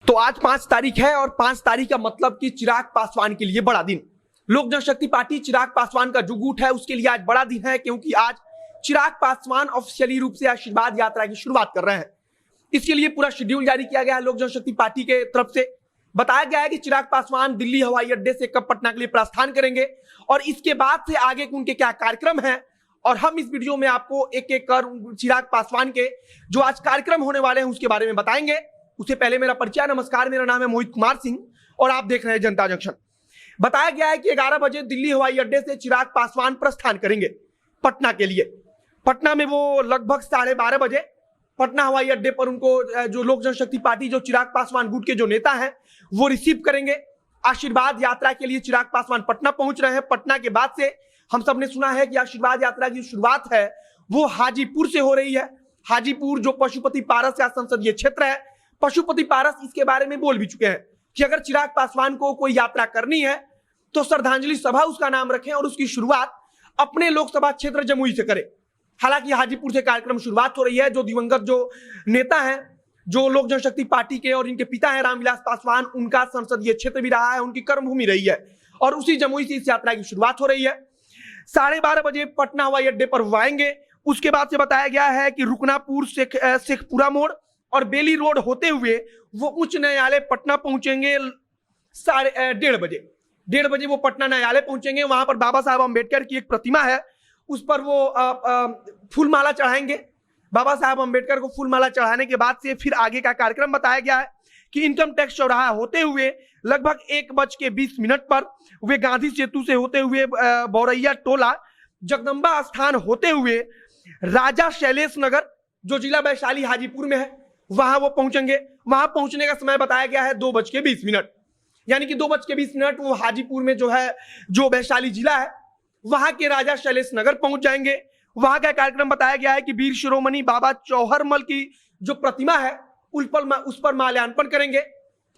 तो आज 5 तारीख है और 5 तारीख का मतलब कि चिराग पासवान के लिए बड़ा दिन। लोक जनशक्ति पार्टी चिराग पासवान का जो गुट है उसके लिए आज बड़ा दिन है, क्योंकि आज चिराग पासवान ऑफिशियली रूप से आशीर्वाद यात्रा की शुरुआत कर रहे हैं। इसके लिए पूरा शेड्यूल जारी किया गया है। लोक जनशक्ति पार्टी के तरफ से बताया गया है कि चिराग पासवान दिल्ली हवाई अड्डे से कब पटना के लिए प्रस्थान करेंगे और इसके बाद से आगे उनके क्या कार्यक्रम है, और हम इस वीडियो में आपको एक एक कर चिराग पासवान के जो आज कार्यक्रम होने वाले हैं उसके बारे में बताएंगे। उससे पहले मेरा परिचय। नमस्कार, मेरा नाम है मोहित कुमार सिंह और आप देख रहे हैं जनता जंक्शन। बताया गया है कि 11 बजे दिल्ली हवाई अड्डे से चिराग पासवान प्रस्थान करेंगे पटना के लिए। पटना में वो लगभग 12:30 बजे पटना हवाई अड्डे पर उनको जो लोक जनशक्ति पार्टी जो चिराग पासवान गुट के जो नेता हैं वो रिसीव करेंगे। आशीर्वाद यात्रा के लिए चिराग पासवान पटना पहुंच रहे हैं। पटना के बाद से हम सबने सुना है कि आशीर्वाद यात्रा की शुरुआत है वो हाजीपुर से हो रही है। हाजीपुर जो पशुपति पारस का संसदीय क्षेत्र है, पशुपति पारस इसके बारे में बोल भी चुके हैं कि अगर चिराग पासवान को कोई यात्रा करनी है तो श्रद्धांजलि सभा उसका नाम रखें और उसकी शुरुआत अपने लोकसभा क्षेत्र जमुई से करें। हालांकि हाजीपुर से कार्यक्रम शुरुआत हो रही है। जो दिवंगत जो नेता हैं जो लोक जनशक्ति पार्टी के और इनके पिता हैं रामविलास पासवान, उनका संसदीय क्षेत्र भी रहा है, उनकी कर्मभूमि रही है और उसी जमुई से इस यात्रा की शुरुआत हो रही है। 12:30 बजे पटना हवाई अड्डे पर वो आएंगे। उसके बाद से बताया गया है कि रुकनापुर शेखपुरा मोड़ और बेली रोड होते हुए वो उच्च न्यायालय पटना पहुंचेंगे। 1:30 बजे 1:30 बजे वो पटना न्यायालय पहुंचेंगे। वहां पर बाबा साहब अम्बेडकर की एक प्रतिमा है, उस पर वो फूलमाला चढ़ाएंगे। बाबा साहब अम्बेडकर को फूलमाला चढ़ाने के बाद से फिर आगे का कार्यक्रम बताया गया है कि इनकम टैक्स चौराहा होते हुए लगभग 1:20 पर वे गांधी सेतु से होते हुए बौरैया टोला जगदम्बा स्थान होते हुए राजा शैलेश नगर जो जिला वैशाली हाजीपुर में है वहां वो पहुंचेंगे। वहां पहुंचने का समय बताया गया है 2:20, यानी कि 2:20 वो हाजीपुर में जो है जो वैशाली जिला है वहां के राजा शैलेश नगर पहुंच जाएंगे। वहां का कार्यक्रम बताया गया है कि वीर शिरोमणि बाबा चौहरमल की जो प्रतिमा है उस पर माल्यार्पण करेंगे।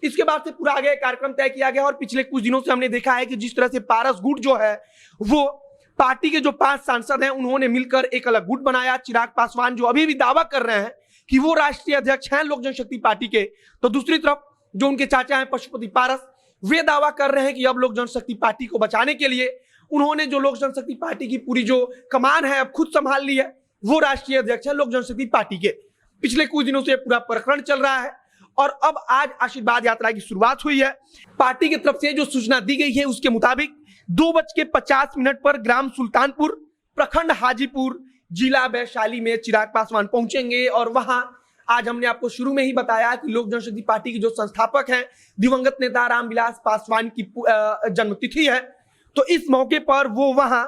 इसके बाद से पूरा आगे कार्यक्रम तय किया गया और पिछले कुछ दिनों से हमने देखा है कि जिस तरह से पारस गुट जो है वो पार्टी के जो 5 सांसद हैं उन्होंने मिलकर एक अलग गुट बनाया। चिराग पासवान जो अभी भी दावा कर रहे हैं कि वो राष्ट्रीय अध्यक्ष हैं लोक जनशक्ति पार्टी के, तो दूसरी तरफ जो उनके चाचा हैं पशुपति पारस वे दावा कर रहे हैं कि अब लोक जनशक्ति पार्टी को बचाने के लिए उन्होंने जो लोक जनशक्ति पार्टी की पूरी जो कमान है अब खुद संभाल ली है। वो राष्ट्रीय अध्यक्ष है लोक जनशक्ति पार्टी के। पिछले कुछ दिनों से पूरा प्रकरण चल रहा है और अब आज आशीर्वाद यात्रा की शुरुआत हुई है। पार्टी की तरफ से जो सूचना दी गई है उसके मुताबिक 2:50 पर ग्राम सुल्तानपुर, प्रखंड हाजीपुर, जिला वैशाली में चिराग पासवान पहुंचेंगे। और वहां आज हमने आपको शुरू में ही बताया कि लोक जनशक्ति पार्टी के जो संस्थापक हैं दिवंगत नेता रामविलास पासवान की जन्मतिथि है, तो इस मौके पर वो वहां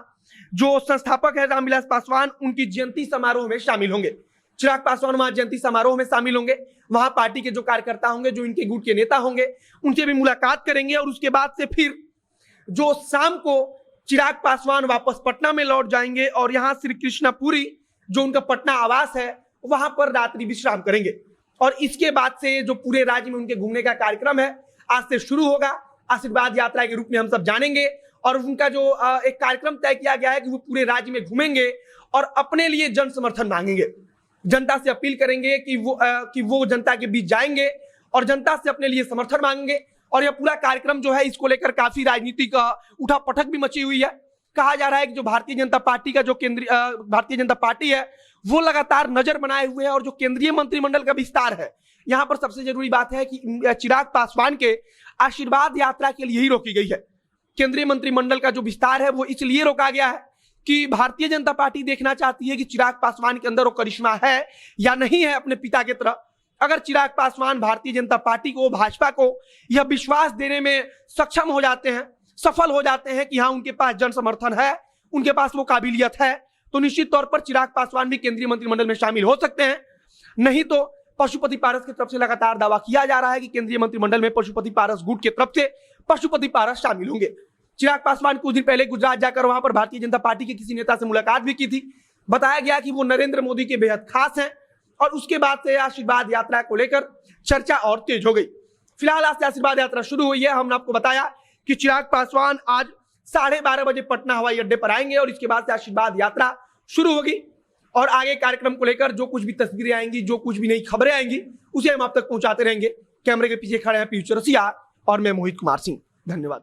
जो संस्थापक है रामविलास पासवान उनकी जयंती समारोह में शामिल होंगे। चिराग पासवान वहां जयंती समारोह में शामिल होंगे। वहां पार्टी के जो कार्यकर्ता होंगे जो इनके गुट के नेता होंगे उनसे भी मुलाकात करेंगे और उसके बाद से फिर जो शाम को चिराग पासवान वापस पटना में लौट जाएंगे और यहाँ श्री कृष्णापुरी जो उनका पटना आवास है वहां पर रात्रि विश्राम करेंगे। और इसके बाद से जो पूरे राज्य में उनके घूमने का कार्यक्रम है आज से शुरू होगा। आशीर्वाद यात्रा के रूप में हम सब जानेंगे और उनका जो एक कार्यक्रम तय किया गया है कि वो पूरे राज्य में घूमेंगे और अपने लिए जन समर्थन मांगेंगे। जनता से अपील करेंगे कि वो जनता के बीच जाएंगे और जनता से अपने लिए समर्थन मांगेंगे। और यह पूरा कार्यक्रम जो है इसको लेकर काफी राजनीतिक उठापटक भी मची हुई है। कहा जा रहा है कि जो भारतीय जनता पार्टी का जो भारतीय जनता पार्टी है वो लगातार नजर बनाए हुए है और जो केंद्रीय मंत्रिमंडल का विस्तार है, यहाँ पर सबसे जरूरी बात है कि चिराग पासवान के आशीर्वाद यात्रा के लिए ही रोकी गई है। केंद्रीय मंत्रिमंडल का जो विस्तार है वो इसलिए रोका गया है कि भारतीय जनता पार्टी देखना चाहती है कि चिराग पासवान के अंदर वो करिश्मा है या नहीं है अपने पिता की तरह। अगर चिराग पासवान भारतीय जनता पार्टी को, भाजपा को यह विश्वास देने में सक्षम हो जाते हैं, सफल हो जाते हैं कि हाँ उनके पास जन समर्थन है, उनके पास वो काबिलियत है, तो निश्चित तौर पर चिराग पासवान भी केंद्रीय मंत्रिमंडल में शामिल हो सकते हैं। नहीं तो पशुपति पारस की तरफ से लगातार दावा किया जा रहा है कि केंद्रीय मंत्रिमंडल में पशुपति पारस गुट की तरफ से पशुपति पारस शामिल होंगे। चिराग पासवान कुछ दिन पहले गुजरात जाकर वहां पर भारतीय जनता पार्टी के किसी नेता से मुलाकात भी की थी। बताया गया कि वो नरेंद्र मोदी के बेहद खास हैं और उसके बाद से आशीर्वाद यात्रा को लेकर चर्चा और तेज हो गई। फिलहाल आज से आशीर्वाद यात्रा शुरू हुई है। हमने आपको बताया कि चिराग पासवान आज 12:30 बजे पटना हवाई अड्डे पर आएंगे और इसके बाद से आशीर्वाद यात्रा शुरू होगी और आगे कार्यक्रम को लेकर जो कुछ भी तस्वीरें आएंगी, जो कुछ भी नई खबरें आएंगी, उसे हम आप तक पहुंचाते रहेंगे। कैमरे के पीछे खड़े हैं पीयूष चौरसिया और मैं मोहित कुमार सिंह। धन्यवाद।